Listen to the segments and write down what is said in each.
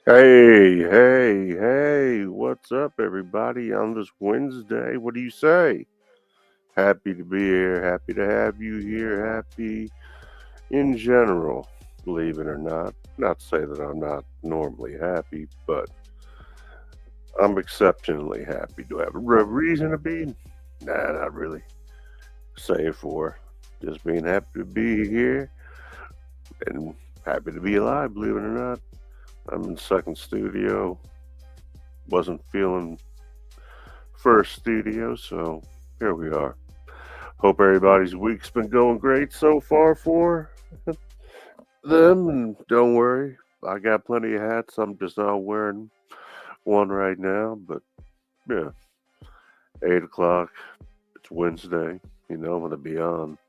Hey, what's up, everybody, on this Wednesday? What do you say? Happy to be here, happy to have you here, happy in general, believe it or not. Not to say that I'm not normally happy, but I'm exceptionally happy. Do I have a reason to be? Nah, not really. Save for just being happy to be here and happy to be alive, believe it or not. I'm in second studio, wasn't feeling first studio, so here we are. Hope everybody's week's been going great so far for them. And don't worry, I got plenty of hats. I'm just not wearing one right now. But yeah, 8 o'clock. It's Wednesday. You know I'm gonna be on,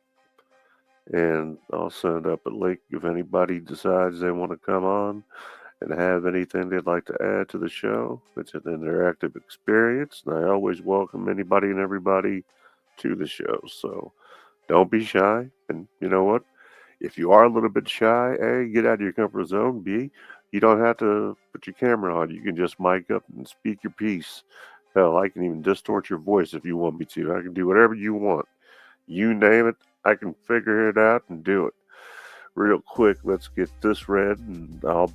and I'll send up a link if anybody decides they want to come on and have anything they'd like to add to the show. It's an interactive experience, and I always welcome anybody and everybody to the show. So don't be shy. And you know what? If you are a little bit shy, A, get out of your comfort zone. B, you don't have to put your camera on. You can just mic up and speak your piece. Hell, I can even distort your voice if you want me to. I can do whatever you want. You name it, I can figure it out and do it. Real quick, let's get this read and I'll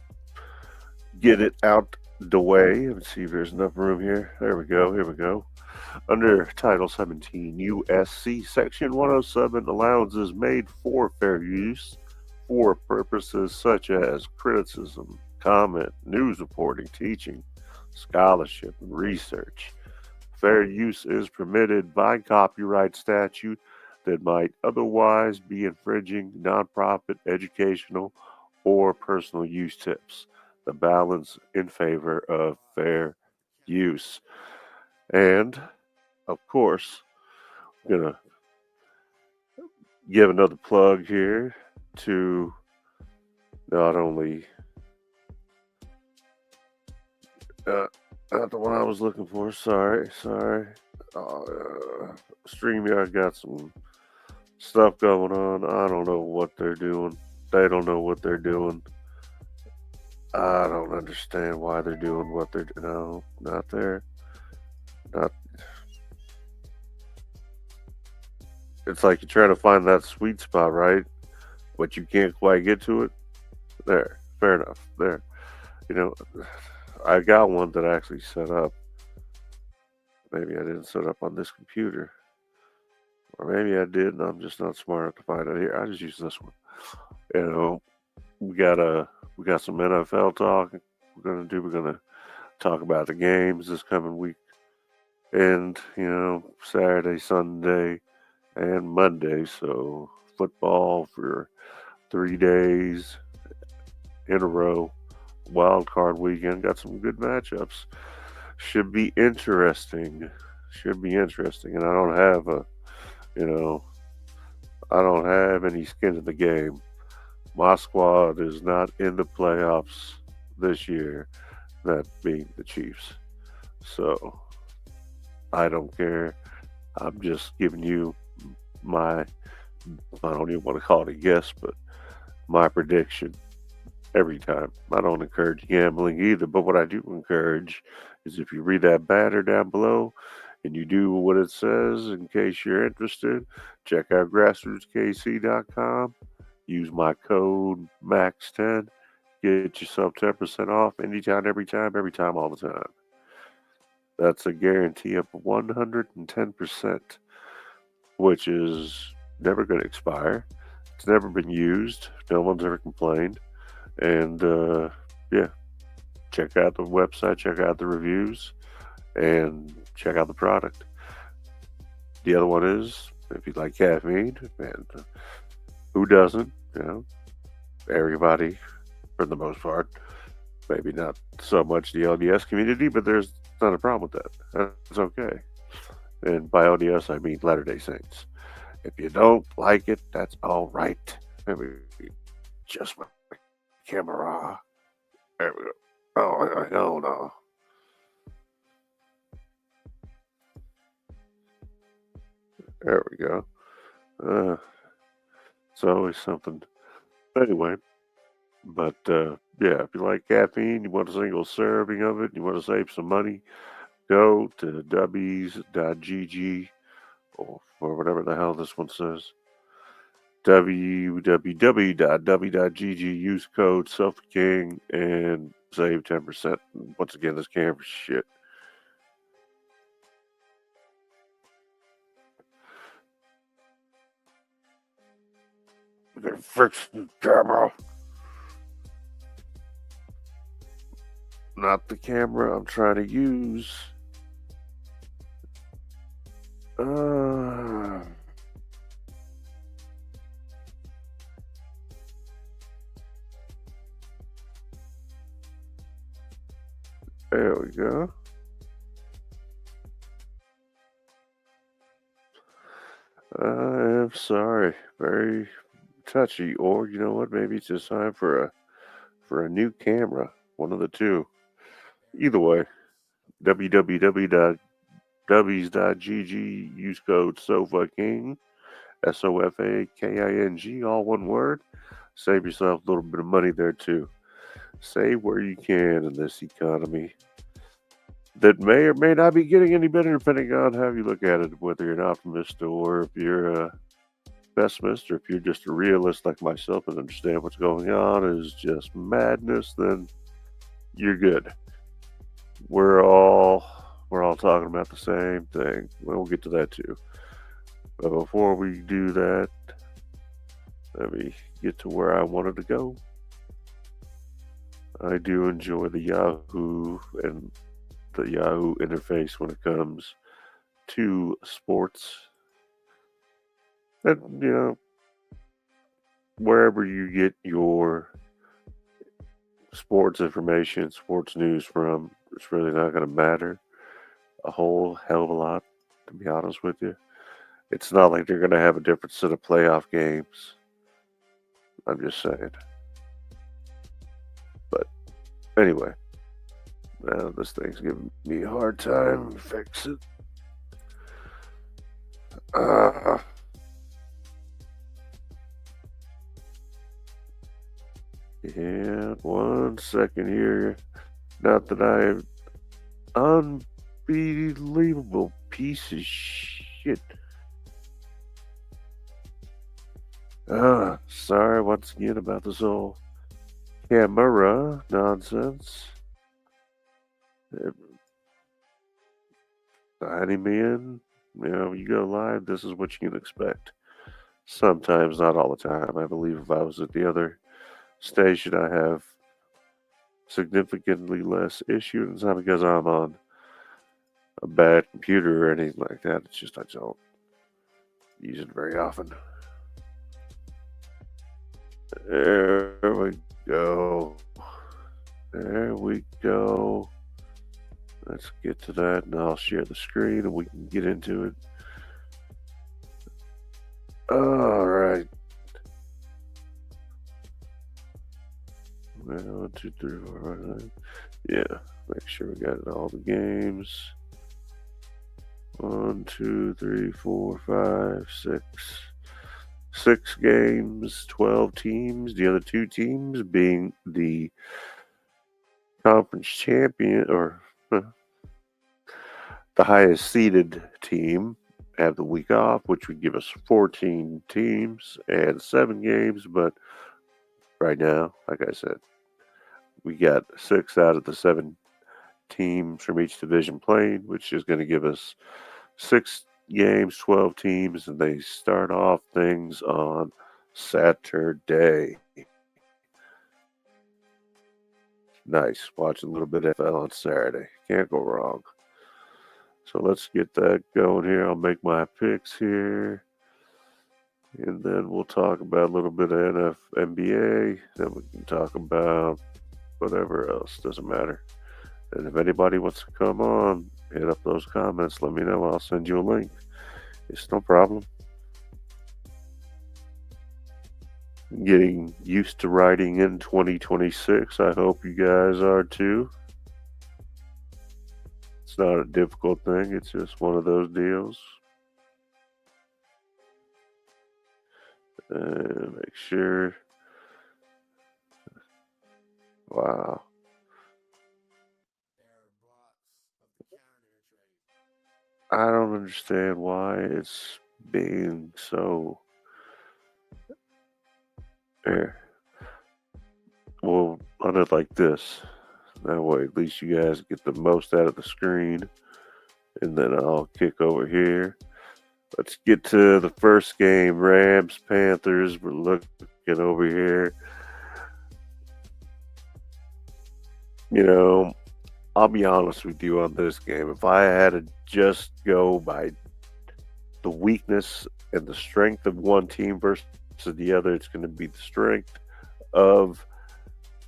get it out the way. Let's see if there's enough room here. There we go. Here we go. Under Title 17 U.S.C. Section 107, allowance is made for fair use for purposes such as criticism, comment, news reporting, teaching, scholarship, and research. Fair use is permitted by copyright statute that might otherwise be infringing nonprofit, educational, or personal use tips. The balance in favor of fair use. And of course, I'm gonna give another plug here to not only uh, not the one I was looking for. Sorry. StreamYard got some stuff going on. I don't know what they're doing. They don't know what they're doing. I don't understand why they're doing what they're doing. No, not there. Not. It's like you're trying to find that sweet spot, right? But you can't quite get to it. There. Fair enough. There. You know, I got one that I actually set up. Maybe I didn't set up on this computer. Or maybe I did and I'm just not smart enough to find it here. I just use this one. You know, we got some NFL talk we're gonna talk about the games this coming week. And, Saturday, Sunday, and Monday. So football for 3 days in a row. Wild card weekend. Got some good matchups. Should be interesting. Should be interesting. And you know, I don't have any skin in the game. My squad is not in the playoffs this year, that being the Chiefs. So I don't care. I'm just giving you my, I don't even want to call it a guess, but my prediction every time. I don't encourage gambling either, but what I do encourage is if you read that banner down below and you do what it says in case you're interested, check out grassrootskc.com. Use my code MAX10. Get yourself 10% off anytime, every time, all the time. That's a guarantee of 110%, which is never going to expire. It's never been used. No one's ever complained. And yeah, check out the website, check out the reviews, and check out the product. The other one is if you like caffeine, and who doesn't? Everybody for the most part. Maybe not so much the LDS community, but there's not a problem with that. That's okay. And by LDS, I mean Latter day Saints. If you don't like it, that's all right. Maybe just my camera. There we go. Oh, no. There we go. It's always something. Anyway, But yeah, if you like caffeine, you want a single serving of it, you want to save some money, go to w's.gg or whatever the hell this one says. www.w.gg. Use code SelfKing and save 10%. Once again, this camera shit. They fix the camera. Not the camera I'm trying to use. There we go. I am sorry. Very touchy. Or you know what? Maybe it's just time for a new camera. One of the two. Either way, www.w's.gg. Use code SOFAKING. SOFAKING. All one word. Save yourself a little bit of money there too. Save where you can in this economy that may or may not be getting any better depending on how you look at it, whether you're an optimist or if you're a pessimist or if you're just a realist like myself and understand what's going on is just madness, then you're good. We're all talking about the same thing. We'll get to that too. But before we do that, let me get to where I wanted to go. I do enjoy the Yahoo and the Yahoo interface when it comes to sports. And, you know, wherever you get your sports information, sports news from, it's really not going to matter a whole hell of a lot, to be honest with you. It's not like they're going to have a different set of playoff games. I'm just saying. But anyway, now this thing's giving me a hard time. Fix it. Yeah, 1 second here. Not that I am unbelievable piece of shit. Sorry once again about this whole camera nonsense. Signing me in, you know, you go live, this is what you can expect. Sometimes, not all the time. I believe if I was at the other station, I have significantly less issue. It's not because I'm on a bad computer or anything like that. It's just I don't use it very often. There we go. There we go. Let's get to that and I'll share the screen and we can get into it. All right. 1, 2, 3, 4, 5. Yeah, make sure we got all the games. 1, 2, 3, 4, 5, 6. 6 games, 12 teams. The other 2 teams being the conference champion or the highest seeded team have the week off, which would give us 14 teams and 7 games. But right now, like I said, we got 6 out of the 7 teams from each division playing, which is going to give us 6 games, 12 teams, and they start off things on Saturday. Nice. Watching a little bit of NFL on Saturday. Can't go wrong. So let's get that going here. I'll make my picks here. And then we'll talk about a little bit of NBA. Then we can talk about whatever else. Doesn't matter. And if anybody wants to come on, hit up those comments. Let me know. I'll send you a link. It's no problem. Getting used to writing in 2026. I hope you guys are too. It's not a difficult thing. It's just one of those deals. Make sure Wow. I don't understand why it's being so. Eh. Well, run it like this. That way, at least you guys get the most out of the screen. And then I'll kick over here. Let's get to the first game, Rams, Panthers. We're looking over here. You know, I'll be honest with you on this game. If I had to just go by the weakness and the strength of one team versus the other, it's going to be the strength of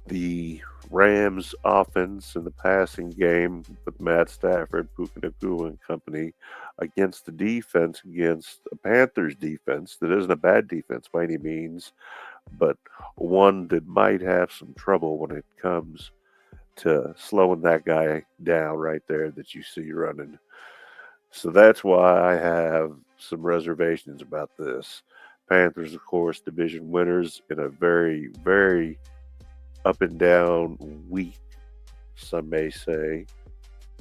the Rams offense in the passing game with Matt Stafford, Puka Nacua and company against the defense, against the Panthers defense that isn't a bad defense by any means, but one that might have some trouble when it comes to slowing that guy down right there that you see running. So that's why I have some reservations about this. Panthers, of course, division winners in a very, very up and down week, some may say.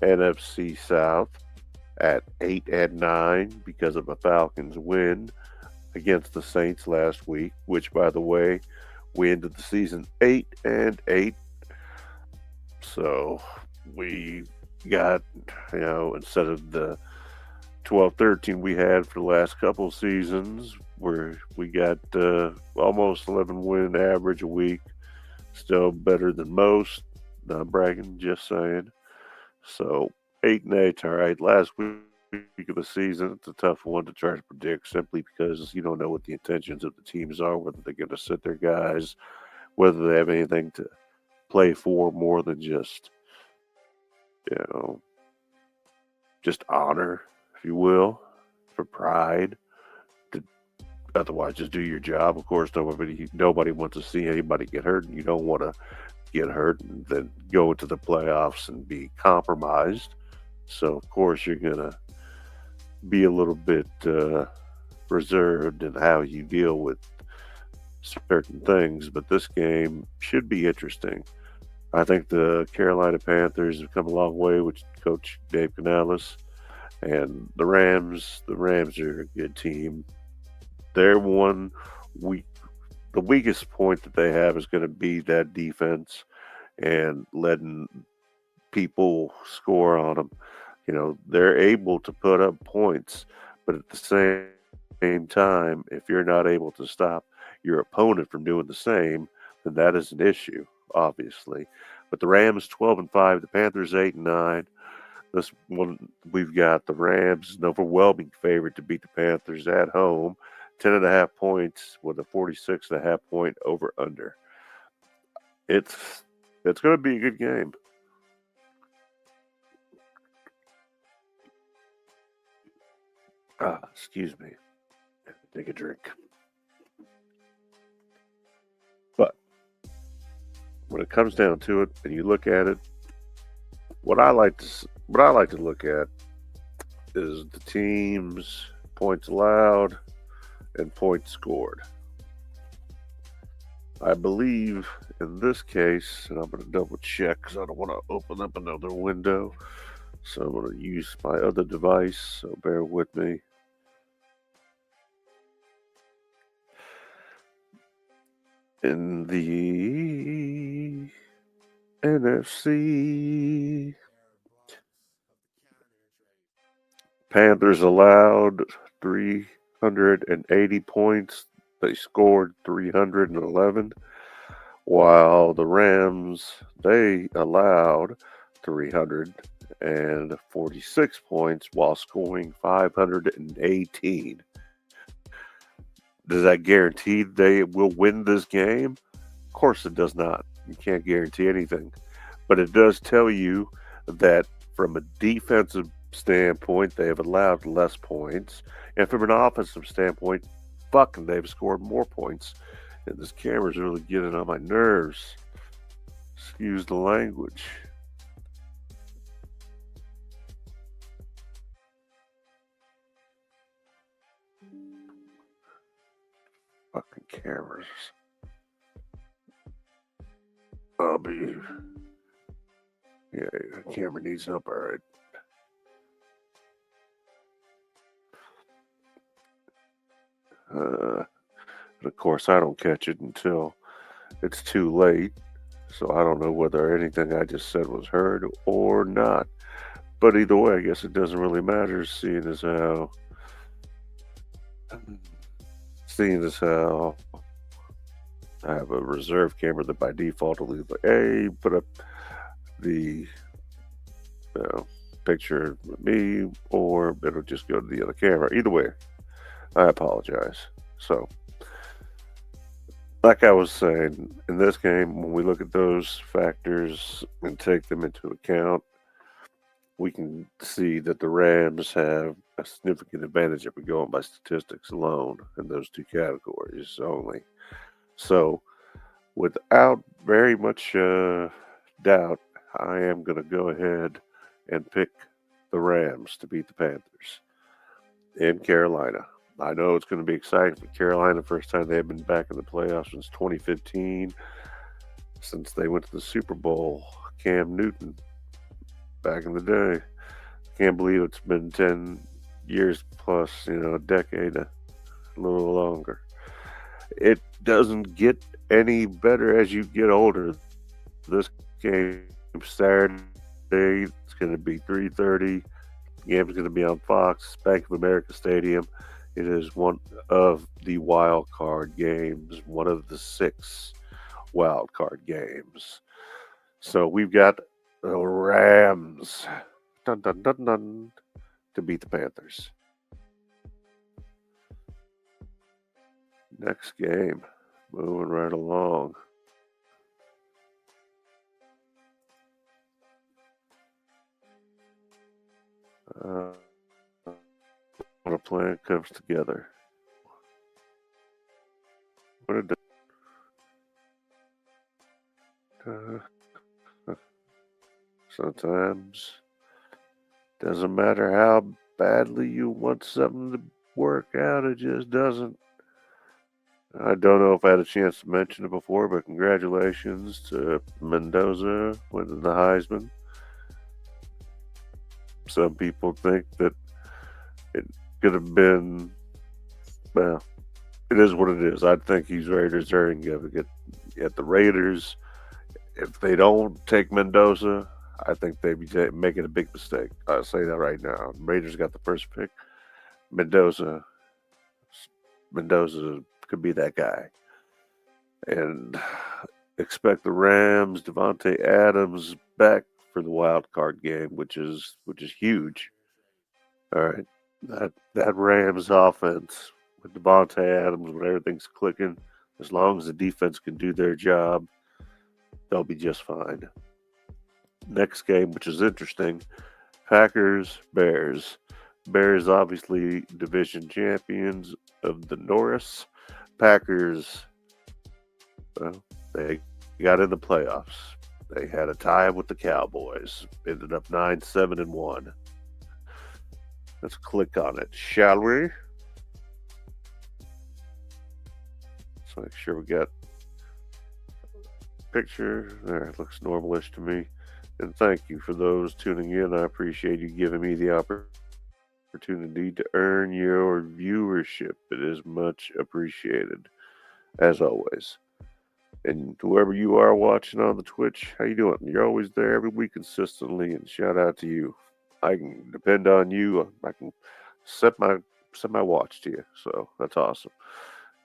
NFC South at 8-9 because of a Falcons win against the Saints last week, which, by the way, we ended the season 8-8. So we got, instead of the 12-13 we had for the last couple seasons, where we got almost 11 win average a week. Still better than most. Not bragging, just saying. So 8-8, all right. Last week of the season, it's a tough one to try to predict simply because you don't know what the intentions of the teams are, whether they're going to sit their guys, whether they have anything to play for more than just, you know, just honor, if you will, for pride. To otherwise just do your job. Of course, nobody wants to see anybody get hurt, and you don't want to get hurt and then go into the playoffs and be compromised. So of course you're gonna be a little bit reserved in how you deal with certain things. But this game should be interesting. I think the Carolina Panthers have come a long way with Coach Dave Canales, and the Rams. The Rams are a good team. They're one weak. The weakest point that they have is going to be that defense and letting people score on them. They're able to put up points, but at the same time, if you're not able to stop your opponent from doing the same, then that is an issue, obviously. But the Rams 12-5, the Panthers 8-9. This one we've got the Rams, an overwhelming favorite to beat the Panthers at home, 10.5 points with a 46.5 point over under. It's going to be a good game. Excuse me. Take a drink. But when it comes down to it, and you look at it, what I like to look at is the teams' points allowed and points scored. I believe in this case, and I'm going to double check because I don't want to open up another window. So I'm going to use my other device, so bear with me. In the NFC, Panthers allowed 380 points. They scored 311, while the Rams, they allowed 346 points while scoring 518. Does that guarantee they will win this game? Of course it does not. You can't guarantee anything. But it does tell you that from a defensive standpoint, they have allowed less points. And from an offensive standpoint, fucking they've scored more points. And this camera's really getting on my nerves. Excuse the language. Fucking cameras. I'll be. Yeah, camera needs help. All right. And of course, I don't catch it until it's too late. So I don't know whether anything I just said was heard or not. But either way, I guess it doesn't really matter, seeing as how I have a reserve camera that by default will either A, put up the picture of me, or it'll just go to the other camera. Either way, I apologize. So, like I was saying, in this game, when we look at those factors and take them into account, we can see that the Rams have a significant advantage if we go on by statistics alone in those two categories only. So, without very much doubt, I am going to go ahead and pick the Rams to beat the Panthers in Carolina. I know it's going to be exciting for Carolina. First time they've been back in the playoffs since 2015, since they went to the Super Bowl. Cam Newton, back in the day. Can't believe it's been 10 years plus, a decade, a little longer. It doesn't get any better as you get older. This game Saturday, it's going to be 3:30. The game's going to be on Fox, Bank of America Stadium. It is one of the wild card games, one of the 6 wild card games. So we've got the Rams, dun dun dun dun, to beat the Panthers. Next game, moving right along. When a plan comes together. What a sometimes doesn't matter how badly you want something to work out, it just doesn't. I don't know if I had a chance to mention it before, but congratulations to Mendoza winning the Heisman. Some people think that it could have been, well, it is what it is. I think he's very deserving of it. At the Raiders, if they don't take Mendoza, I think they'd be making a big mistake. I'll say that right now. Raiders got the first pick. Mendoza could be that guy. And expect the Rams, Davante Adams back for the wild card game, which is huge. All right, that Rams offense with Davante Adams, when everything's clicking, as long as the defense can do their job, they'll be just fine. Next game, which is interesting, Packers Bears. Bears obviously division champions of the Norris. Packers, well, they got in the playoffs. They had a tie with the Cowboys. Ended up 9-7-1. Let's click on it, shall we? Let's make sure we got a picture. There, it looks normalish to me. And thank you for those tuning in. I appreciate you giving me the opportunity to earn your viewership. It is much appreciated, as always. And whoever you are watching on the Twitch, how you doing? You're always there every week consistently, and shout out to you. I can depend on you. I can set my watch to you, so that's awesome.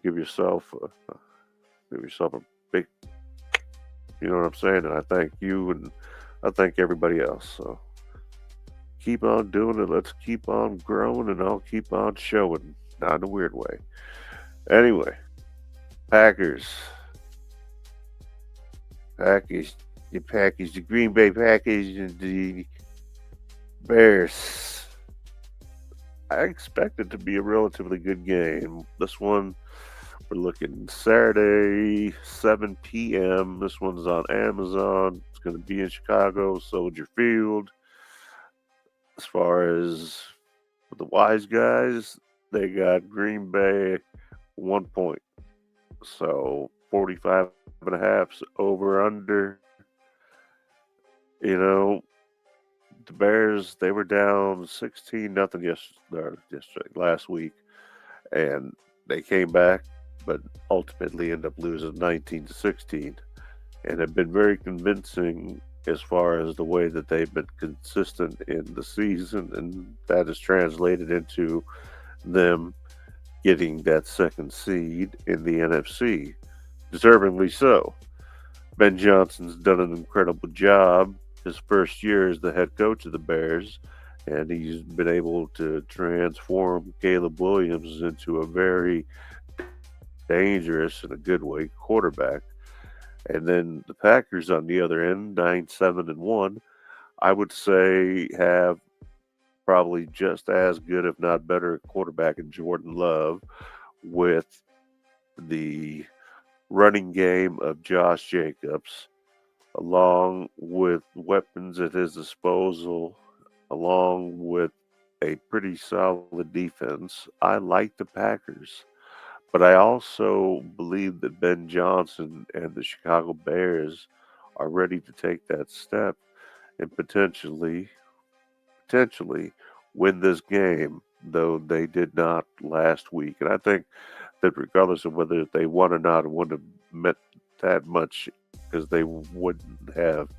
Give yourself a big, you know what I'm saying? And I thank you, and I thank everybody else. So keep on doing it. Let's keep on growing, and I'll keep on showing. Not in a weird way. Anyway, Packers. The Green Bay Packers and the Bears. I expect it to be a relatively good game. This one, we're looking Saturday, 7 p.m. This one's on Amazon. It's going to be in Chicago, Soldier Field. As far as the wise guys, they got Green Bay 1 point. So 45 and a half over under. You know, the Bears, they were down 16 nothing yesterday, last week, and they came back, but ultimately ended up losing 19-16, and have been very convincing as far as the way that they've been consistent in the season, and that is translated into them getting that second seed in the NFC, deservingly so. Ben Johnson's done an incredible job his first year as the head coach of the Bears, and he's been able to transform Caleb Williams into a very dangerous, in a good way, quarterback. And then the Packers on the other end, 9-7-1, I would say have probably just as good, if not better, quarterback in Jordan Love, with the running game of Josh Jacobs, along with weapons at his disposal, along with a pretty solid defense. I like the Packers, but I also believe that Ben Johnson and the Chicago Bears are ready to take that step and potentially win this game, though they did not last week. And I think that regardless of whether they won or not, it wouldn't have meant that much because they wouldn't have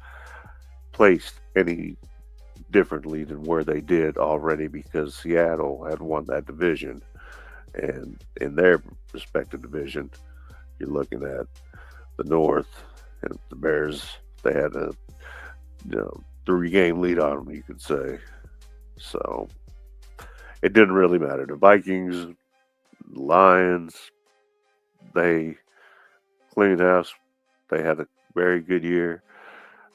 placed any differently than where they did already because Seattle had won that division. And in their respective division, you're looking at the North and the Bears. They had a 3-game lead on them, you could say. So it didn't really matter. The Vikings, the Lions, they cleaned house. They had a very good year.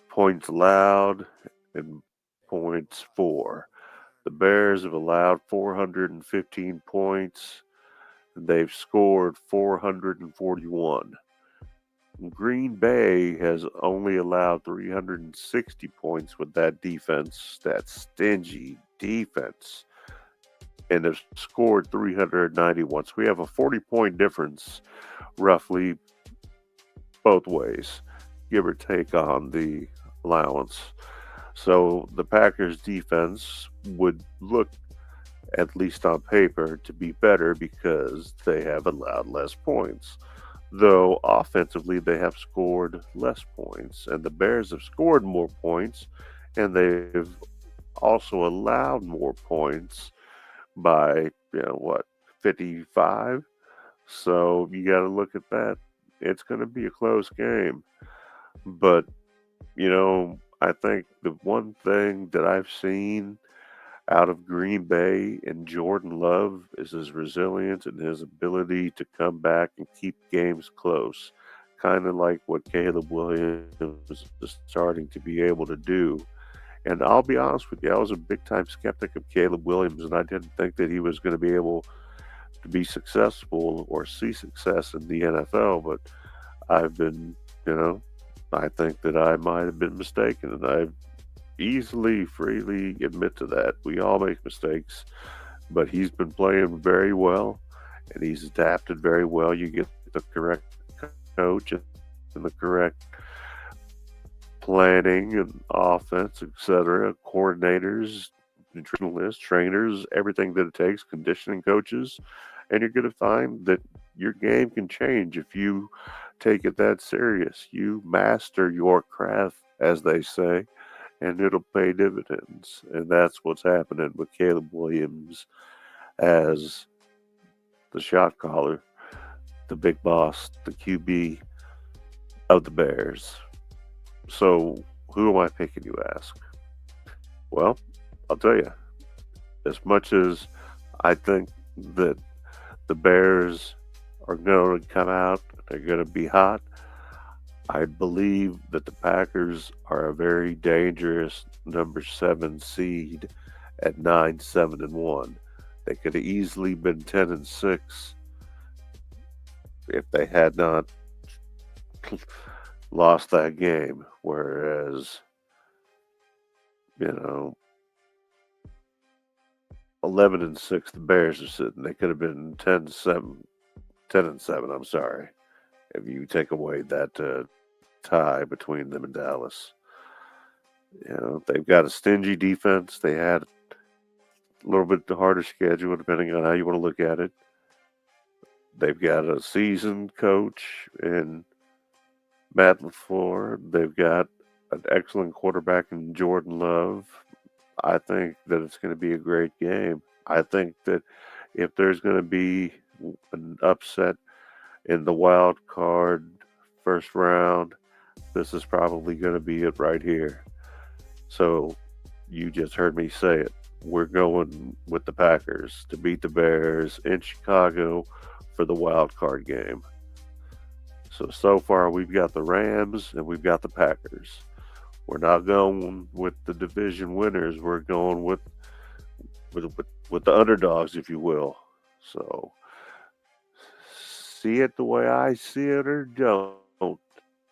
Points allowed and points for. The Bears have allowed 415 points. And they've scored 441. Green Bay has only allowed 360 points with that defense, that stingy defense, and have scored 391. So we have a 40-point difference, roughly, both ways, give or take on the allowance. So the Packers defense would look, at least on paper, to be better because they have allowed less points. Though offensively they have scored less points, and the Bears have scored more points, and they've also allowed more points by 55. So you got to look at that. It's going to be a close game, but I think the one thing that I've seen out of Green Bay and Jordan Love is his resilience and his ability to come back and keep games close. Kind of like what Caleb Williams is starting to be able to do. And I'll be honest with you, I was a big time skeptic of Caleb Williams, and I didn't think that he was going to be able to be successful or see success in the NFL. But I've been, I think that I might have been mistaken, and I've freely admit to that. We all make mistakes, but he's been playing very well, and he's adapted very well. You get the correct coach and the correct planning and offense, etc., coordinators, nutritionalists, trainers, everything that it takes, conditioning coaches, and you're going to find that your game can change if you take it that serious. You master your craft, as they say, and it'll pay dividends. And that's what's happening with Caleb Williams as the shot caller, the big boss, the QB of the Bears. So who am I picking, you ask? Well, I'll tell you. As much as I think that the Bears are going to come out, they're going to be hot, I believe that the Packers are a very dangerous number 7 seed at 9-7-1. They could have easily been 10-6 if they had not lost that game. Whereas, 11-6, the Bears are sitting. They could have been 10-7. I'm sorry. if you take away that tie between them and Dallas. They've got a stingy defense. They had a little bit harder schedule, depending on how you want to look at it. They've got a seasoned coach in Matt LaFleur. They've got an excellent quarterback in Jordan Love. I think that it's going to be a great game. I think that if there's going to be an upset in the wild card first round, this is probably going to be it right here. So you just heard me say it. We're going with the Packers to beat the Bears in Chicago for the wild card game. So far we've got the Rams and we've got the Packers. We're not going with the division winners. We're going with the underdogs, if you will. So see it the way I see it or don't.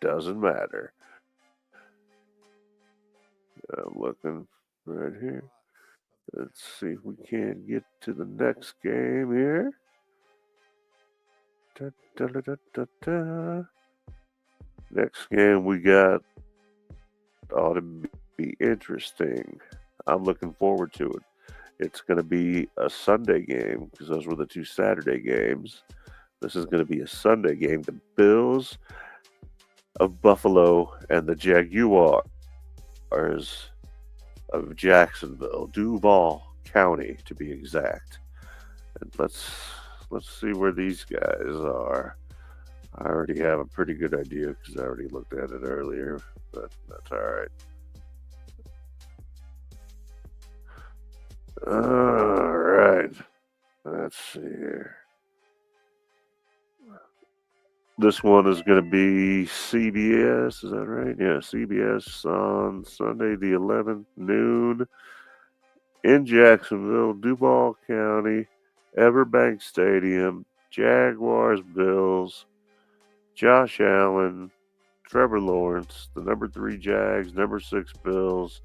Doesn't matter. I'm looking right here. Let's see if we can get to the next game here. Da, da, da, da, da. Next game we got ought to be interesting. I'm looking forward to it. It's going to be a Sunday game because those were the two Saturday games. This is going to be a Sunday game. The Bills of Buffalo and the Jaguars of Jacksonville, Duval County to be exact. And let's see where these guys are. I already have a pretty good idea because I already looked at it earlier, but that's all right. All right. Let's see here. This one is going to be CBS. Is that right? Yeah, CBS on Sunday the 11th, noon in Jacksonville, Duval County, Everbank Stadium, Jaguars, Bills, Josh Allen, Trevor Lawrence, the number 3 Jags, number 6 Bills.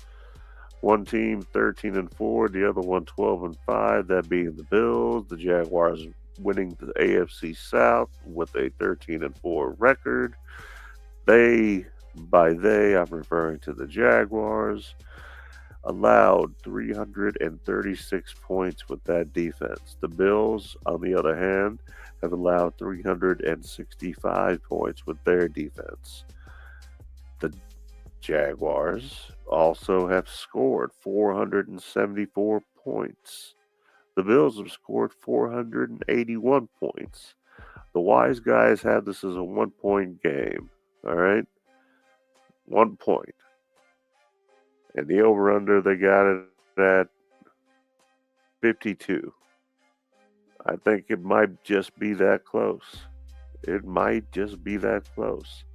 One team 13-4, the other one 12-5. That being the Bills. The Jaguars winning the AFC South with a 13-4 record. I'm referring to the Jaguars, allowed 336 points with that defense. The Bills, on the other hand, have allowed 365 points with their defense. The Jaguars also have scored 474 points. The Bills have scored 481 points. The wise guys have this as a 1-point game. All right? 1 point. And the over-under, they got it at 52. I think it might just be that close. It might just be that close.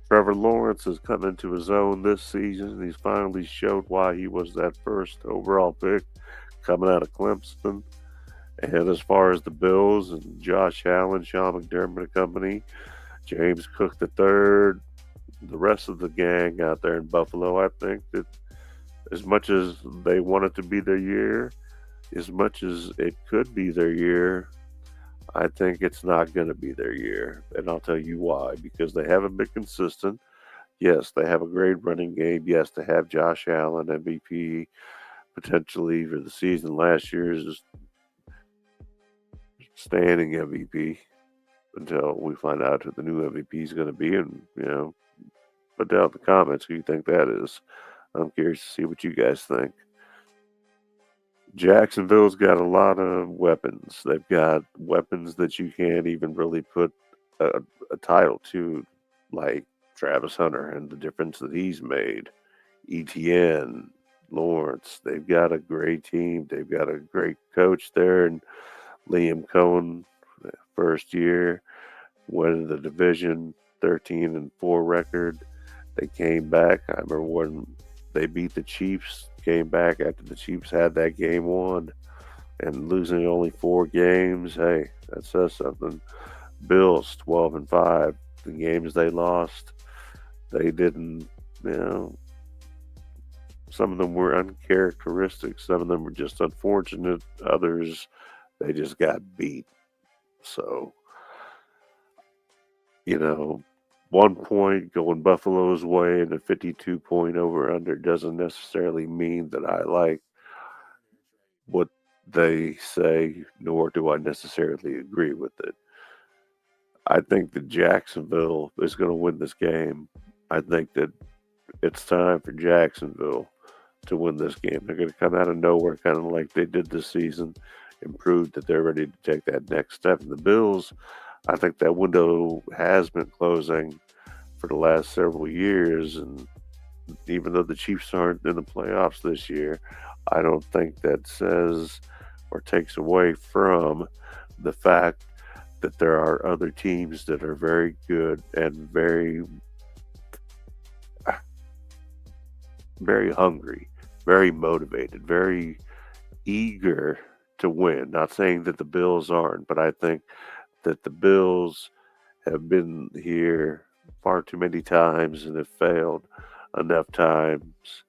Trevor Lawrence has come into his own this season. He's finally showed why he was that first overall pick coming out of Clemson. And as far as the Bills and Josh Allen, Sean McDermott and company, James Cook III, the rest of the gang out there in Buffalo, I think that as much as they want it to be their year, as much as it could be their year, I think it's not going to be their year. And I'll tell you why. Because they haven't been consistent. Yes, they have a great running game. Yes, they have Josh Allen, MVP, potentially for the season. Last year's standing MVP until we find out who the new MVP is going to be. And, put down in the comments who you think that is. I'm curious to see what you guys think. Jacksonville's got a lot of weapons. They've got weapons that you can't even really put a title to, like Travis Hunter and the difference that he's made. ETN, Lawrence. They've got a great team. They've got a great coach there, and Liam Cohen, first year, winning the division, 13-4 record. They came back. I remember when they beat the Chiefs, came back after the Chiefs had that game won, and losing only 4 games. Hey, that says something. Bills 12-5. The games they lost, they didn't. Some of them were uncharacteristic. Some of them were just unfortunate. Others, they just got beat. So You know, 1 point going Buffalo's way and a 52-point over under doesn't necessarily mean that I like what they say, nor do I necessarily agree with it. I think that Jacksonville is going to win this game. I think that it's time for Jacksonville to win this game. They're going to come out of nowhere, kind of like they did this season, and prove that they're ready to take that next step. And the Bills, I think that window has been closing for the last several years. And even though the Chiefs aren't in the playoffs this year, I don't think that says or takes away from the fact that there are other teams that are very good and very hungry, very motivated, very eager to win. Not saying that the Bills aren't, but I think that the Bills have been here far too many times and have failed enough times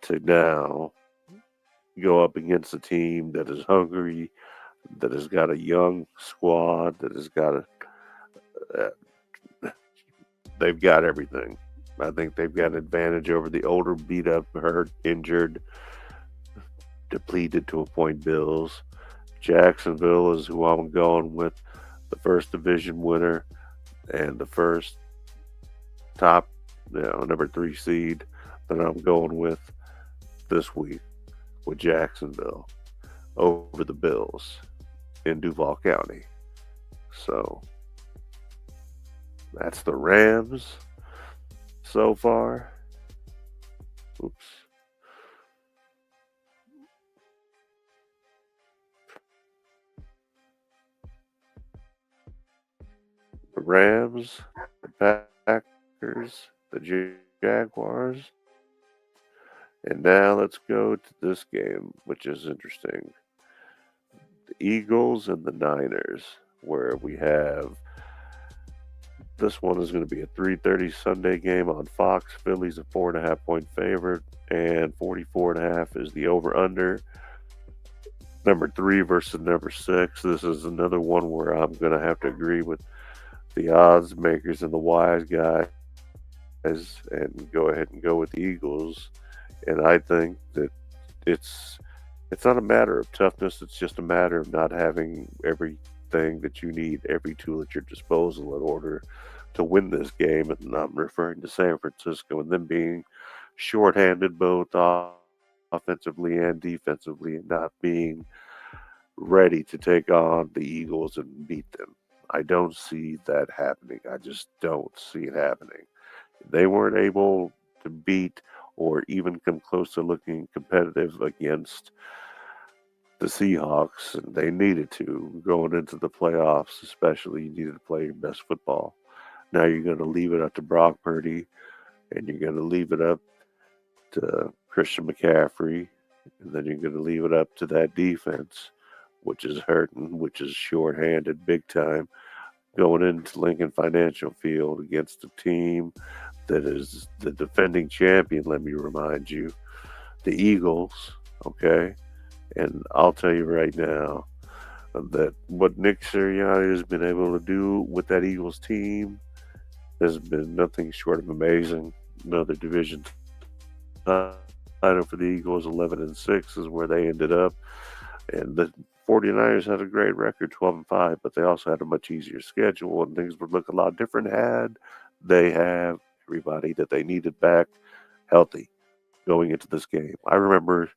to now go up against a team that is hungry, that has got a young squad, that has got they've got everything. I think they've got an advantage over the older, beat up, hurt, injured, depleted to a point Bills. Jacksonville is who I'm going with, the first division winner and the first top, number 3 seed that I'm going with this week with Jacksonville over the Bills in Duval County. So that's the Rams so far. Oops. The Rams, the Packers, the Jaguars. And now let's go to this game, which is interesting. The Eagles and the Niners, where we have this one is going to be a 3:30 Sunday game on Fox. Philly's a 4.5 point favorite, and 44.5 is the over/under. Number 3 versus number 6. This is another one where I'm going to have to agree with the odds makers and the wise guys, and go ahead and go with the Eagles. And I think that it's it's not a matter of toughness. It's just a matter of not having everything that you need, every tool at your disposal in order to win this game. And I'm referring to San Francisco and them being shorthanded both offensively and defensively, and not being ready to take on the Eagles and beat them. I don't see that happening. I just don't see it happening. They weren't able to beat or even come close to looking competitive against the Seahawks, and they needed to going into the playoffs, especially. You needed to play your best football. Now you're going to leave it up to Brock Purdy, and you're going to leave it up to Christian McCaffrey, and then you're going to leave it up to that defense, which is hurting, which is shorthanded big time, going into Lincoln Financial Field against a team that is the defending champion, let me remind you, the Eagles, okay? And I'll tell you right now that what Nick Sirianni has been able to do with that Eagles team has been nothing short of amazing. Another division title for the Eagles, 11-6 is where they ended up. And the 49ers had a great record, 12-5, but they also had a much easier schedule, and things would look a lot different had they have everybody that they needed back healthy going into this game. I remember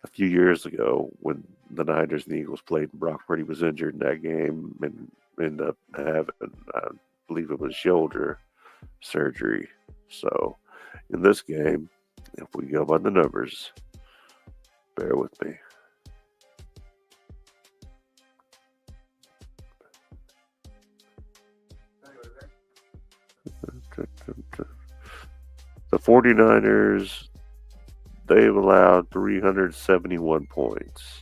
a few years ago when the Niners and the Eagles played, and Brock Purdy was injured in that game and ended up having, I believe it was shoulder surgery. So in this game, if we go by the numbers, bear with me. The 49ers, they've allowed 371 points.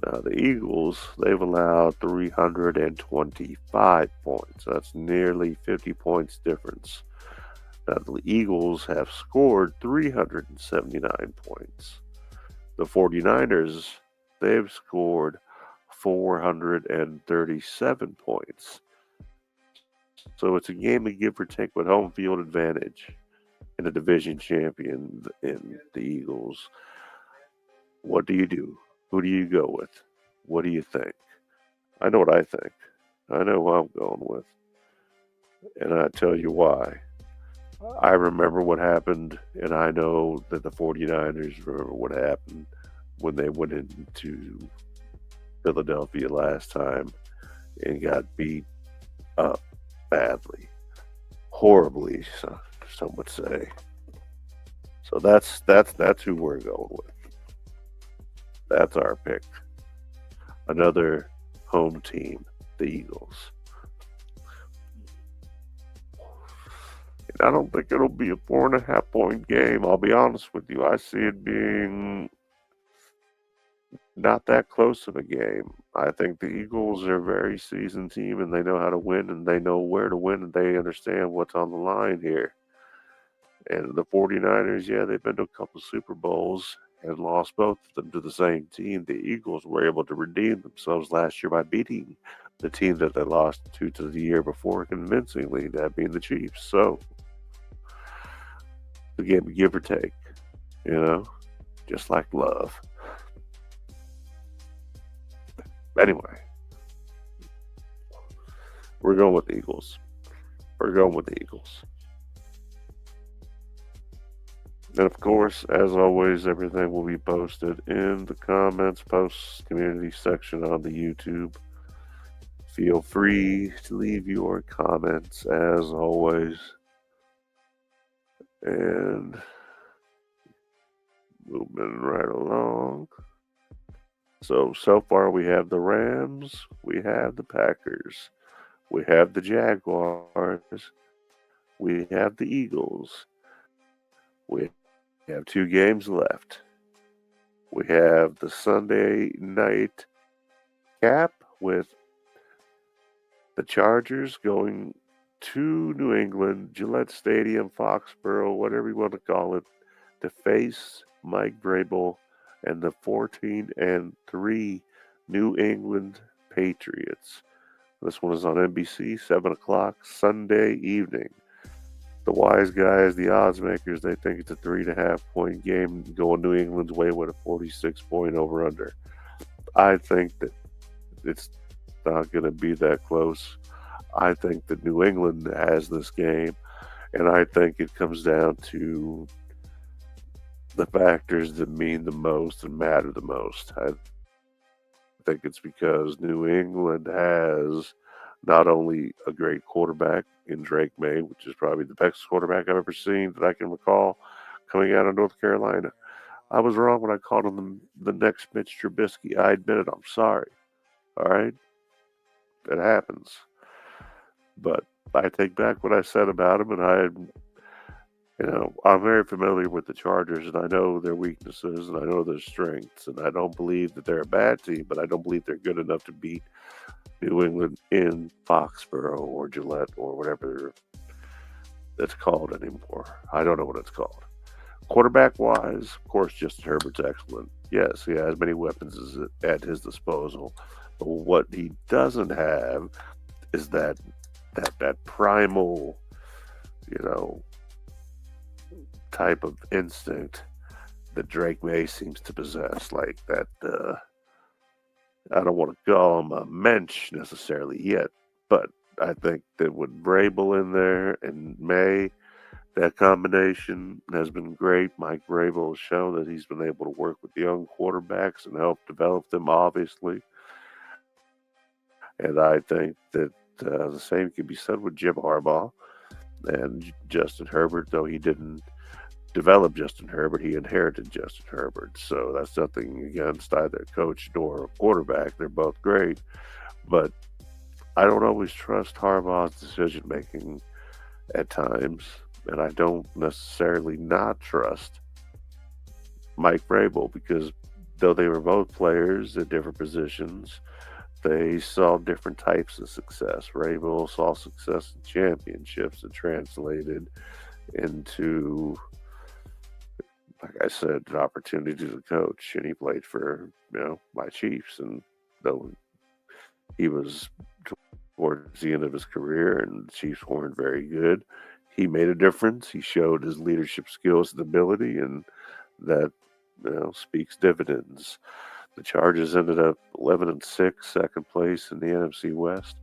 Now, the Eagles, they've allowed 325 points. That's nearly 50 points difference. Now, the Eagles have scored 379 points. The 49ers, they've scored 437 points. So it's a game of give or take with home field advantage and a division champion in the Eagles. What do you do? Who do you go with? What do you think? I know what I think. I know who I'm going with. And I tell you why. I remember what happened, and I know that the 49ers remember what happened when they went into Philadelphia last time and got beat up badly, horribly, some would say. So that's who we're going with. That's our pick. Another home team, the Eagles. And I don't think it'll be a 4.5 point game. I'll be honest with you. I see it being not that close of a game. I think the Eagles are a very seasoned team and they know how to win and they know where to win and they understand what's on the line here. And the 49ers, yeah, they've been to a couple Super Bowls and lost both of them to the same team. The Eagles were able to redeem themselves last year by beating the team that they lost to the year before convincingly, that being the Chiefs. So, the game, give or take, just like love. Anyway, we're going with the Eagles. We're going with the Eagles. And of course, as always, everything will be posted in the comments, posts, community section on the YouTube. Feel free to leave your comments as always. And moving right along. So far we have the Rams, we have the Packers, we have the Jaguars, we have the Eagles, we have 2 games left. We have the Sunday night cap with the Chargers going to New England, Gillette Stadium, Foxborough, whatever you want to call it, to face Mike Vrabel and the 14-3 New England Patriots. This one is on NBC, 7 o'clock Sunday evening. The wise guys, the odds makers, they think it's a 3.5 point game going New England's way with a 46-point over-under. I think that it's not going to be that close. I think that New England has this game, and I think it comes down to the factors that mean the most and matter the most. I think it's because New England has not only a great quarterback in Drake May, which is probably the best quarterback I've ever seen that I can recall coming out of North Carolina. I was wrong when I called him the next Mitch Trubisky. I admit it. I'm sorry. All right? It happens. But I take back what I said about him, and I'm very familiar with the Chargers, and I know their weaknesses, and I know their strengths, and I don't believe that they're a bad team, but I don't believe they're good enough to beat New England in Foxborough or Gillette or whatever it's called anymore. I don't know what it's called. Quarterback-wise, of course, Justin Herbert's excellent. Yes, he has many weapons at his disposal, but what he doesn't have is that primal, type of instinct that Drake May seems to possess, like that. I don't want to call him a mensch necessarily yet, but I think that with Vrabel in there and May, that combination has been great. Mike Vrabel has shown that he's been able to work with young quarterbacks and help develop them, obviously. And I think that the same can be said with Jim Harbaugh and Justin Herbert, though he didn't develop Justin Herbert, he inherited Justin Herbert. So that's nothing against either coach nor quarterback. They're both great. But I don't always trust Harbaugh's decision making at times. And I don't necessarily not trust Mike Vrabel because though they were both players at different positions, they saw different types of success. Vrabel saw success in championships that translated into, like I said, an opportunity to coach, and he played for my Chiefs. And though he was towards the end of his career, and the Chiefs weren't very good. He made a difference. He showed his leadership skills and ability, and that speaks dividends. The Chargers ended up 11-6, second place in the NFC West,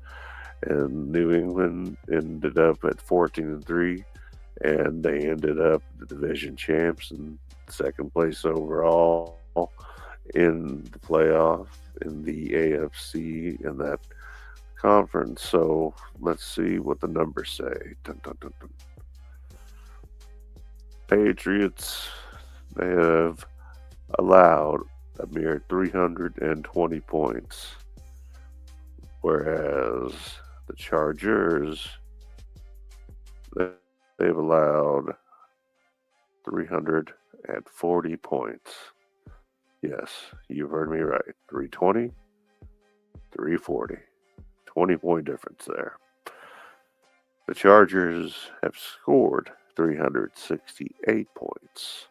and New England ended up at 14-3, and they ended up the division champs and second place overall in the playoff in the AFC in that conference. So let's see what the numbers say. Dun, dun, dun, dun. Patriots, they have allowed a mere 320 points, whereas the Chargers, they've allowed 340 points. Yes, you heard me right. 320, 340. 20-point difference there. The Chargers have scored 368 points,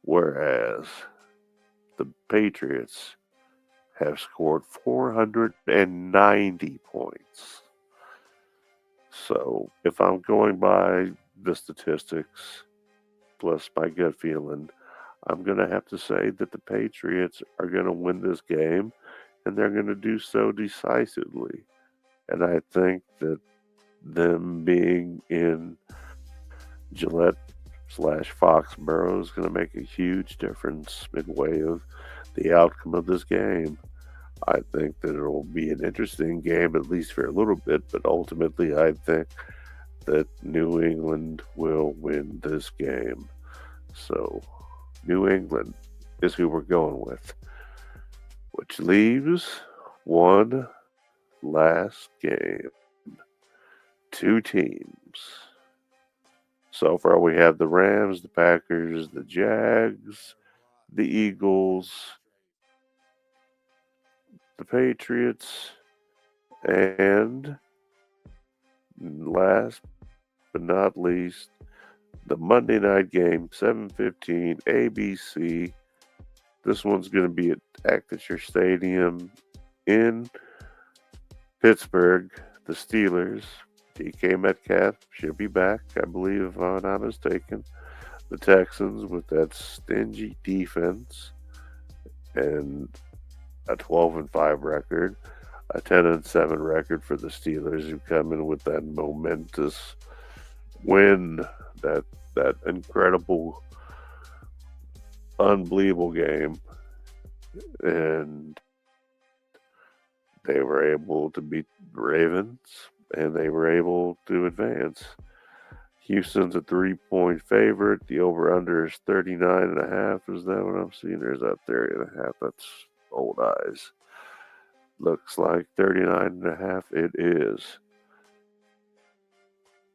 whereas the Patriots have scored 490 points. So if I'm going by the statistics plus my gut feeling, I'm going to have to say that the Patriots are going to win this game, and they're going to do so decisively. And I think that them being in Gillette/Foxborough is going to make a huge difference in way of the outcome of this game. I think that it will be an interesting game, at least for a little bit, but ultimately I think that New England will win this game. So New England is who we're going with, which leaves one last game. Two teams. So far we have the Rams, the Packers, the Jags, the Eagles, the Patriots, and last but not least, the Monday night game, 7:15 ABC. This one's going to be at Acrisure Stadium in Pittsburgh. The Steelers, DK Metcalf should be back, I believe, if I'm not mistaken. The Texans with that stingy defense and a 12-5 record, a 10-7 record for the Steelers, who come in with that momentous win, that incredible, unbelievable game, and they were able to beat the Ravens, and they were able to advance. Houston's a 3-point favorite. The over-under is 39.5. Is that what I'm seeing? Or is that 30.5? That's old eyes. Looks like 39.5. It is.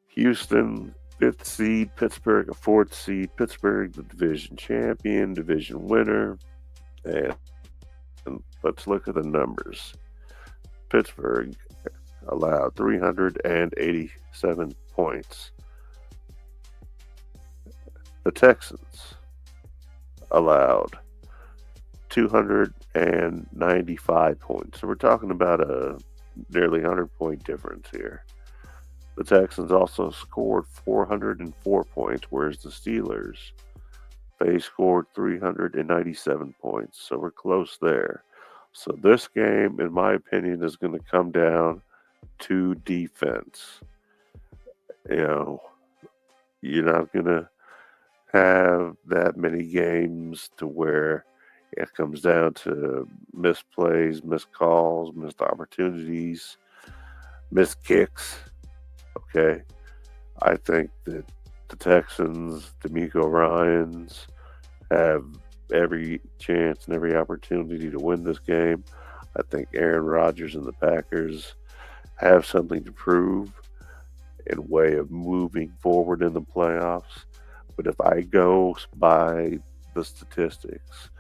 Houston, 5th seed. Pittsburgh, a 4th seed. Pittsburgh, the division champion, division winner. And let's look at the numbers. Pittsburgh allowed 387 points. The Texans allowed 295 points. So we're talking about a nearly 100-point difference here. The Texans also scored 404 points, whereas the Steelers, they scored 397 points. So we're close there. So this game, in my opinion, is going to come down to defense. You're not going to have that many games to where it comes down to missed plays, missed calls, missed opportunities, missed kicks. Okay. I think that the Texans, DeMeco Ryans, have every chance and every opportunity to win this game. I think Aaron Rodgers and the Packers have something to prove in way of moving forward in the playoffs. But if I go by the statistics,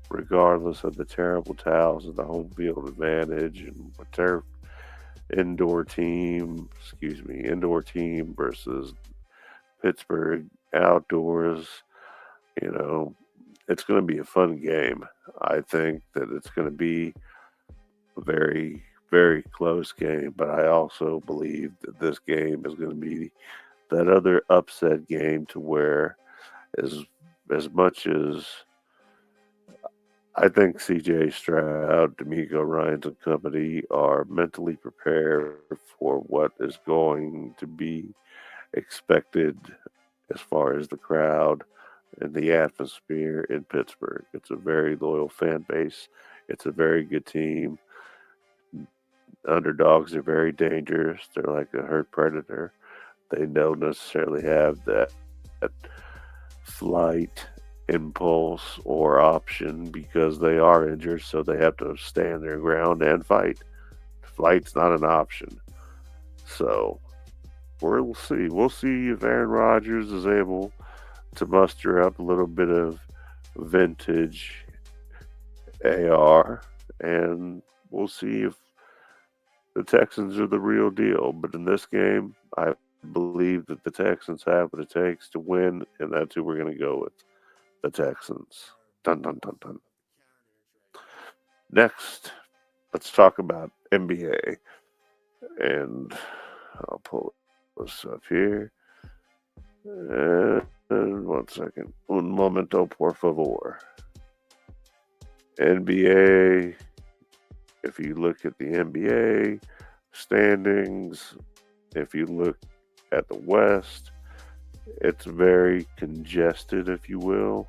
regardless of the terrible towels and the home field advantage and what their indoor team versus Pittsburgh outdoors, it's going to be a fun game. I think that it's going to be very, very close game, but I also believe that this game is going to be that other upset game to where as as much as I think CJ Stroud, D'Amico Ryans and company are mentally prepared for what is going to be expected as far as the crowd and the atmosphere in Pittsburgh. It's a very loyal fan base. It's a very good team. Underdogs are very dangerous. They're like a herd predator. They don't necessarily have that flight impulse or option because they are injured, so they have to stand their ground and fight. Flight's not an option. So we'll see. We'll see if Aaron Rodgers is able to muster up a little bit of vintage AR, and we'll see if the Texans are the real deal. But in this game, I believe that the Texans have what it takes to win, and that's who we're going to go with. The Texans. Dun dun dun dun. Next, let's talk about NBA. And I'll pull this up here. And 1 second. Un momento, por favor. NBA. If you look at the NBA standings, if you look at the West, it's very congested, if you will,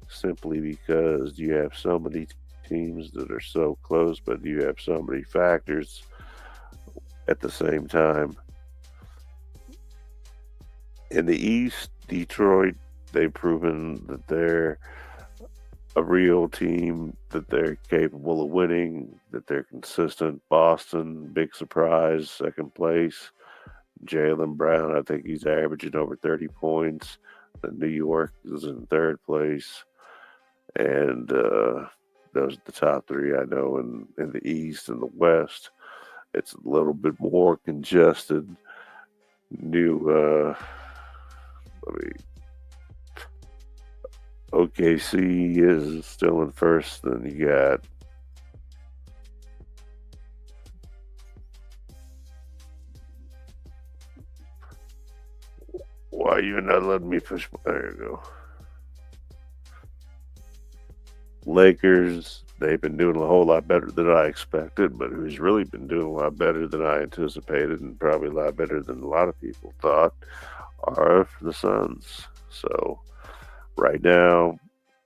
simply because you have so many teams that are so close, but you have so many factors at the same time. In the East, Detroit, they've proven that they're a real team, that they're capable of winning, that they're consistent. Boston, big surprise, second place. Jaylen Brown, I think he's averaging over 30 points. New York is in third place. And those are the top three I know in the East and the West. It's a little bit more congested. OKC is still in first. Then you got why are you not letting me push? There you go. Lakers, they've been doing a whole lot better than I expected, but who's really been doing a lot better than I anticipated and probably a lot better than a lot of people thought are the Suns. So right now,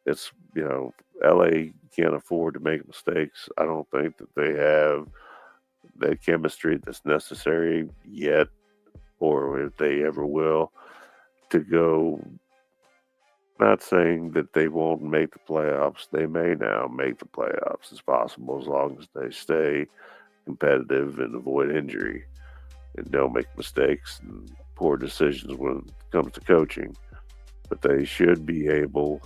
it's, LA can't afford to make mistakes. I don't think that they have that chemistry that's necessary yet, or if they ever will, to go. Not saying that they won't make the playoffs. They may now make the playoffs. It's possible as long as they stay competitive and avoid injury and don't make mistakes and poor decisions when it comes to coaching. But they should be able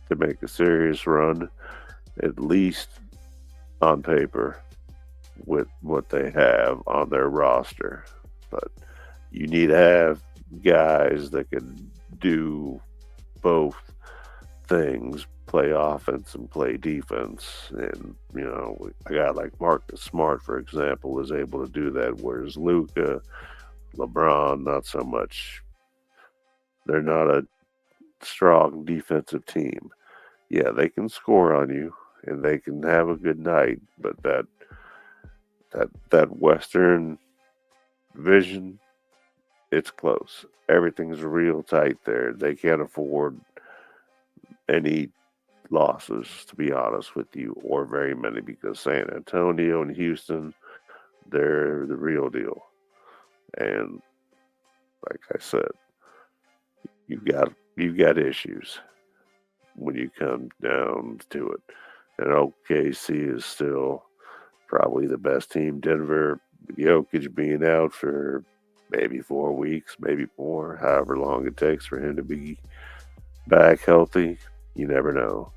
to make a serious run, at least on paper, with what they have on their roster. But you need to have guys that can do both things, play offense and play defense. And, a guy like Marcus Smart, for example, is able to do that, whereas Luka, LeBron, not so much. They're not a strong defensive team. Yeah, they can score on you and they can have a good night, but that Western Division, it's close. Everything's real tight there. They can't afford any losses, to be honest with you, or very many, because San Antonio and Houston, they're the real deal. And like I said, you've got issues when you come down to it. And OKC is still probably the best team. Denver, Jokic being out for maybe 4 weeks, maybe more, however long it takes for him to be back healthy, you never know.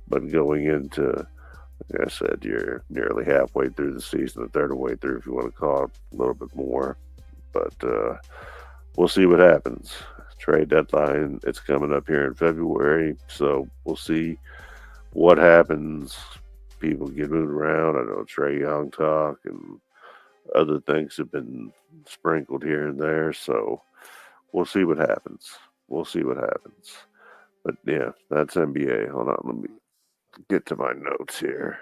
But going into, like I said, you're nearly halfway through the season, a third of the way through, if you want to call it a little bit more. But we'll see what happens. Trade deadline, it's coming up here in February, so we'll see what happens people get moved around. I know Trey Young talk and other things have been sprinkled here and there. So we'll see what happens. We'll see what happens. But yeah, that's NBA. Hold on, let me get to my notes here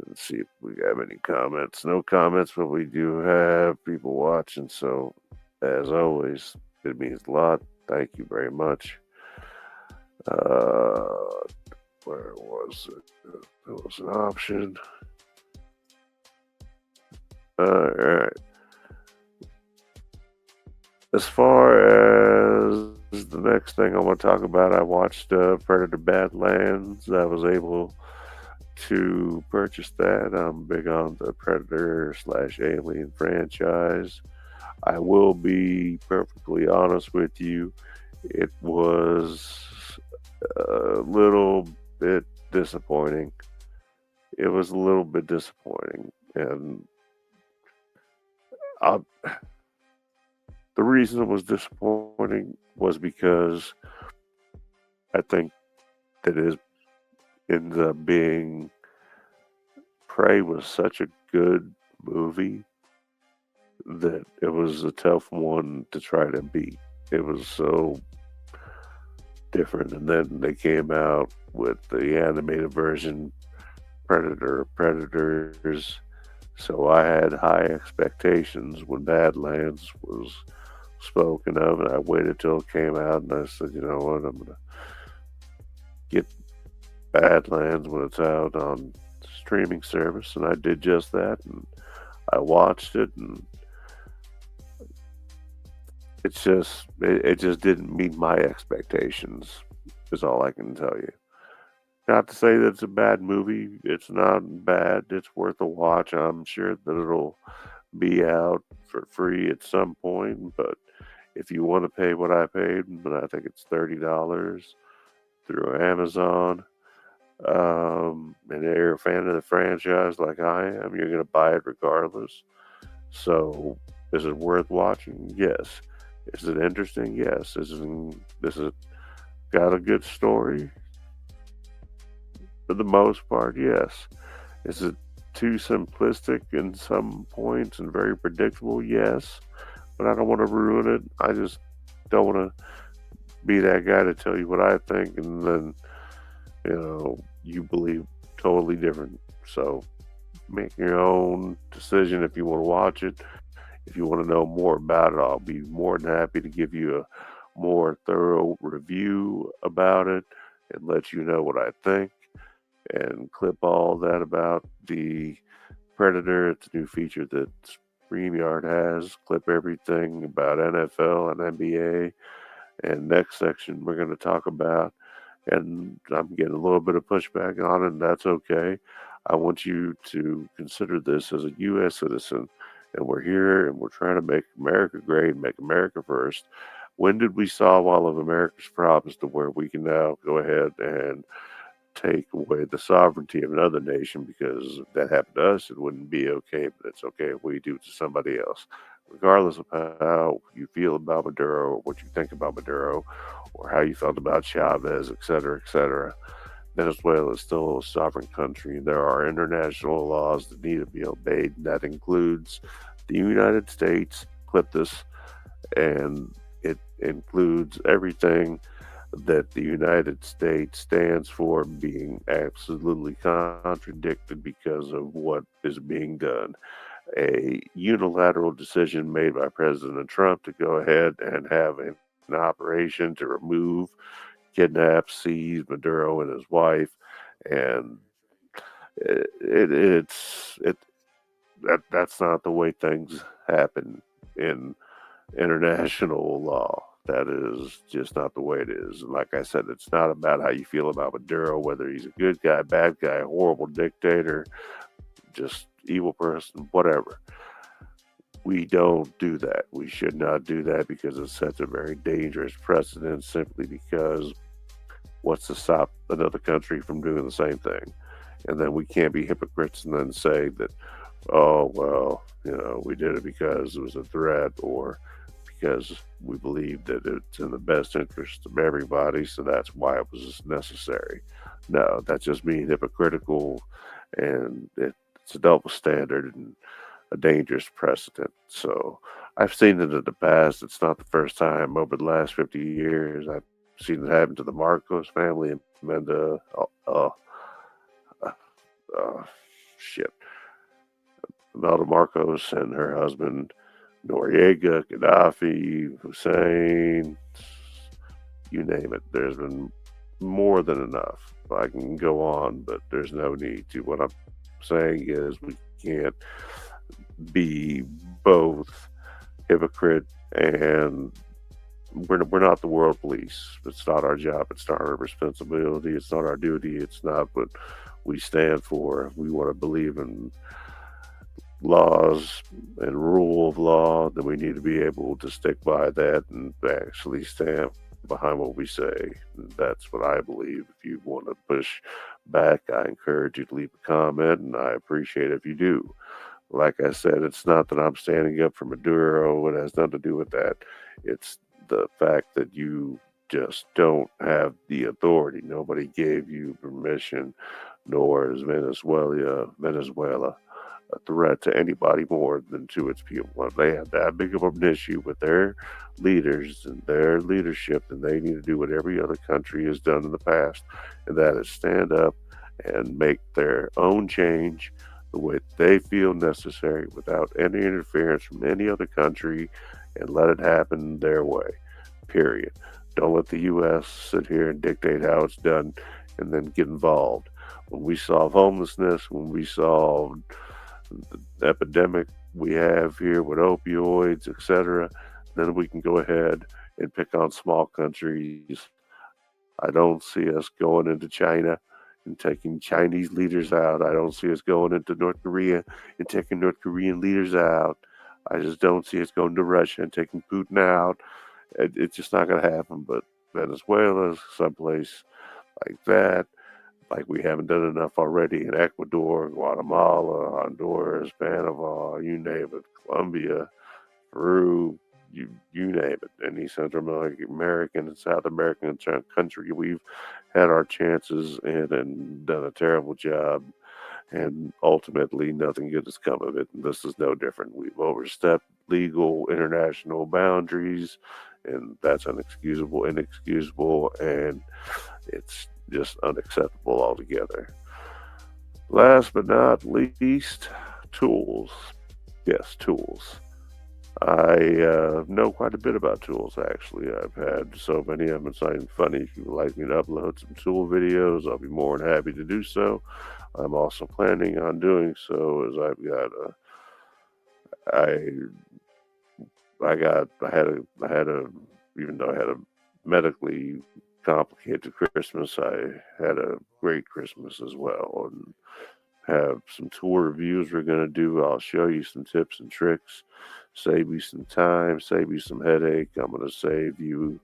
and see if we have any comments. No comments, but we do have people watching. So as always, it means a lot. Thank you very much. Where was it? There was an option. All right. As far as the next thing I want to talk about, I watched Predator Badlands. I was able to purchase that. I'm big on the Predator / Alien franchise. I will be perfectly honest with you. It was a little bit disappointing. It was a little bit disappointing. And the reason it was disappointing was because I think that it ended up being Prey was such a good movie that it was a tough one to try to beat. It was so different, and then they came out with the animated version, Predators. So I had high expectations when Badlands was spoken of, and I waited till it came out, and I said, you know what, I'm gonna get Badlands when it's out on streaming service, and I did just that, and I watched it, and it just didn't meet my expectations. Is all I can tell you. Not to say that it's a bad movie. It's not bad. It's worth a watch. I'm sure that it'll be out for free at some point. But if you want to pay what I paid, but I think it's $30 through Amazon, and you're a fan of the franchise like I am, you're going to buy it regardless. So is it worth watching? Yes. Is it interesting? Yes. Is it got a good story? For the most part, yes. Is it too simplistic in some points and very predictable? Yes. But I don't want to ruin it. I just don't want to be that guy to tell you what I think and then, you believe totally different. So make your own decision if you want to watch it. If you want to know more about it, I'll be more than happy to give you a more thorough review about it and let you know what I think and clip all that about the Predator. It's a new feature that StreamYard has. Clip everything about NFL and NBA. And next section we're going to talk about, and I'm getting a little bit of pushback on it, and that's okay. I want you to consider this as a U.S. citizen, and we're here and we're trying to make America great, make America first. When did we solve all of America's problems to where we can now go ahead and take away the sovereignty of another nation? Because if that happened to us, it wouldn't be okay, but it's okay if we do it to somebody else. Regardless of how you feel about Maduro, or what you think about Maduro, or how you felt about Chavez, etc., Venezuela is still a sovereign country. There are international laws that need to be obeyed, and that includes the United States. Clip this, and it includes everything that the United States stands for being absolutely contradicted because of what is being done. A unilateral decision made by President Trump to go ahead and have an operation to remove, kidnap, seize Maduro and his wife, and that's not the way things happen in international law. That is just not the way it is. And like I said, it's not about how you feel about Maduro, whether he's a good guy, bad guy, horrible dictator, just evil person, whatever. We don't do that. We should not do that because it sets a very dangerous precedent simply because what's to stop another country from doing the same thing? And then we can't be hypocrites and then say that, oh, well, we did it because it was a threat or because we believe that it's in the best interest of everybody, so that's why it was necessary. No, that's just being hypocritical, and it's a double standard and a dangerous precedent. So I've seen it in the past. It's not the first time over the last 50 years. I've seen it happen to the Marcos family and Menda. Uh, uh, shit. Imelda Marcos and her husband Noriega, Gaddafi, Hussein, you name it. There's been more than enough. I can go on, but there's no need to. What I'm saying is we can't be both hypocrite and we're not the world police. It's not our job. It's not our responsibility. It's not our duty. It's not what we stand for. If we want to believe in laws and rule of law, then we need to be able to stick by that and actually stand behind what we say. And that's what I believe. If you want to push back, I encourage you to leave a comment, and I appreciate it if you do. Like I said, it's not that I'm standing up for Maduro. It has nothing to do with that. It's the fact that you just don't have the authority. Nobody gave you permission, nor is Venezuela a threat to anybody more than to its people. If they have that big of an issue with their leaders and their leadership, then they need to do what every other country has done in the past, and that is stand up and make their own change the way they feel necessary without any interference from any other country and let it happen their way. Period. Don't let the U.S. sit here and dictate how it's done and then get involved. When we solve homelessness, when we solve the epidemic we have here with opioids, etc., then we can go ahead and pick on small countries. I don't see us going into China and taking Chinese leaders out. I don't see us going into North Korea and taking North Korean leaders out. I just don't see us going to Russia and taking Putin out. It's just not going to happen. But Venezuela, someplace like that, like we haven't done enough already in Ecuador, Guatemala, Honduras, Panama, you name it, Colombia, Peru, you name it, any Central American and South American country we've had our chances in and done a terrible job, and ultimately nothing good has come of it. And this is no different. We've overstepped legal international boundaries, and that's inexcusable, and it's just unacceptable altogether. Last but not least, tools. Yes, tools. I know quite a bit about tools, actually. I've had so many of them, it's not even funny. If you would like me to upload some tool videos, I'll be more than happy to do so. I'm also planning on doing so, as I've got I had a, even though I had a medically complicated Christmas, I had a great Christmas as well, and have some tool reviews we're going to do. I'll show you some tips and tricks, save you some time, save you some headache. I'm going to save you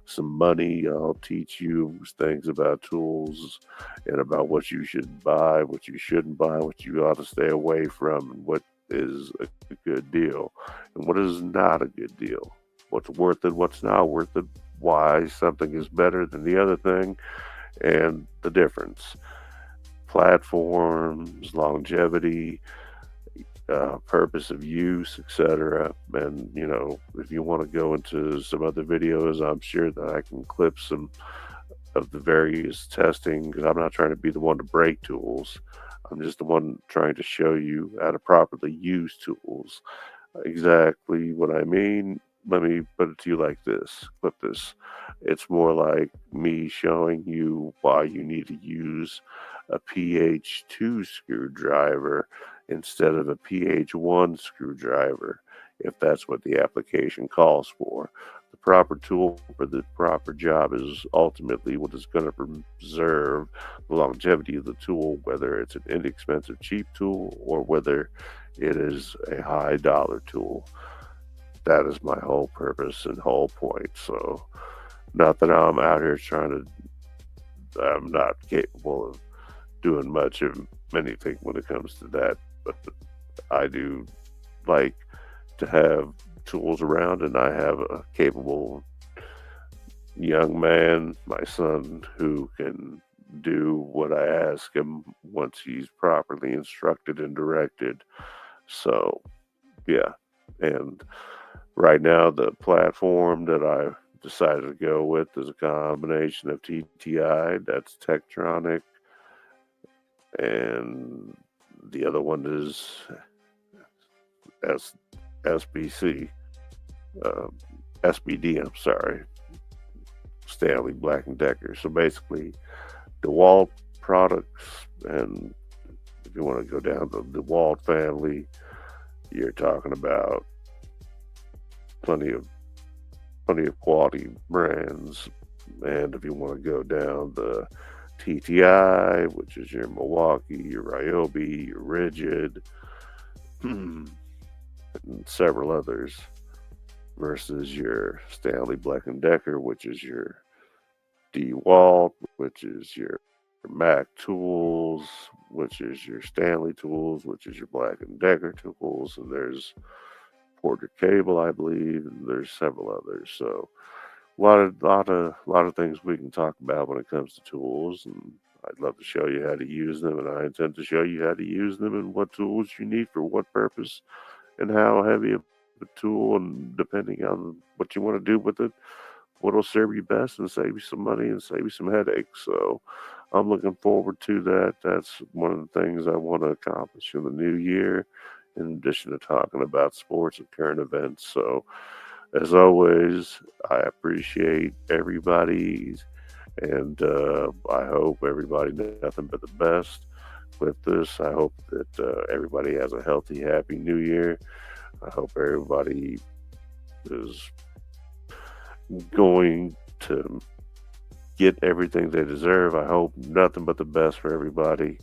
some money. I'll teach you things about tools and about what you should buy, what you shouldn't buy, what you ought to stay away from, and what is a good deal and what is not a good deal. What's worth it, what's not worth it, why something is better than the other thing, and the difference. Platforms, longevity, purpose of use, etc. And if you want to go into some other videos, I'm sure that I can clip some of the various testing, because I'm not trying to be the one to break tools. I'm just the one trying to show you how to properly use tools. Exactly what I mean. Let me put it to you like this. Clip this. It's more like me showing you why you need to use a PH2 screwdriver instead of a PH1 screwdriver, if that's what the application calls for. The proper tool for the proper job is ultimately what is going to preserve the longevity of the tool, whether it's an inexpensive, cheap tool or whether it is a high dollar tool. That is my whole purpose and whole point. So, not that I'm out here I'm not capable of doing much of anything when it comes to that, but I do like to have tools around, and I have a capable young man, my son, who can do what I ask him once he's properly instructed and directed. So, yeah. And right now, the platform that I decided to go with is a combination of TTI, that's Tektronic, and the other one is S- SBC, uh, SBD, I'm sorry, Stanley Black and Decker. So basically, DeWalt products, and if you want to go down the DeWalt family, you're talking about plenty of plenty of quality brands. And if you want to go down the TTI, which is your Milwaukee, your Ryobi, your Rigid, and several others, versus your Stanley Black and Decker, which is your DeWalt, which is your Mac tools, which is your Stanley tools, which is your Black and Decker tools, and there's Porter Cable, I believe, and there's several others. So a lot of things we can talk about when it comes to tools, and I'd love to show you how to use them, and I intend to show you how to use them and what tools you need for what purpose and how heavy of a tool, and depending on what you want to do with it, what'll serve you best and save you some money and save you some headaches. So I'm looking forward to that. That's one of the things I want to accomplish in the new year, in addition to talking about sports and current events. So as always, I appreciate everybody's, and I hope everybody nothing but the best with this. I hope that everybody has a healthy, happy new year. I hope everybody is going to get everything they deserve. I hope nothing but the best for everybody.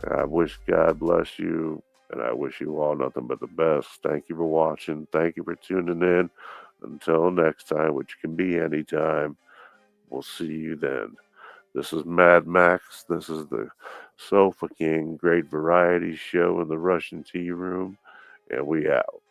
I wish God bless you, and I wish you all nothing but the best. Thank you for watching. Thank you for tuning in. Until next time, which can be anytime, we'll see you then. This is Mad Max. This is the Sofa King Great Variety Show in the Russian Tea Room, and we out.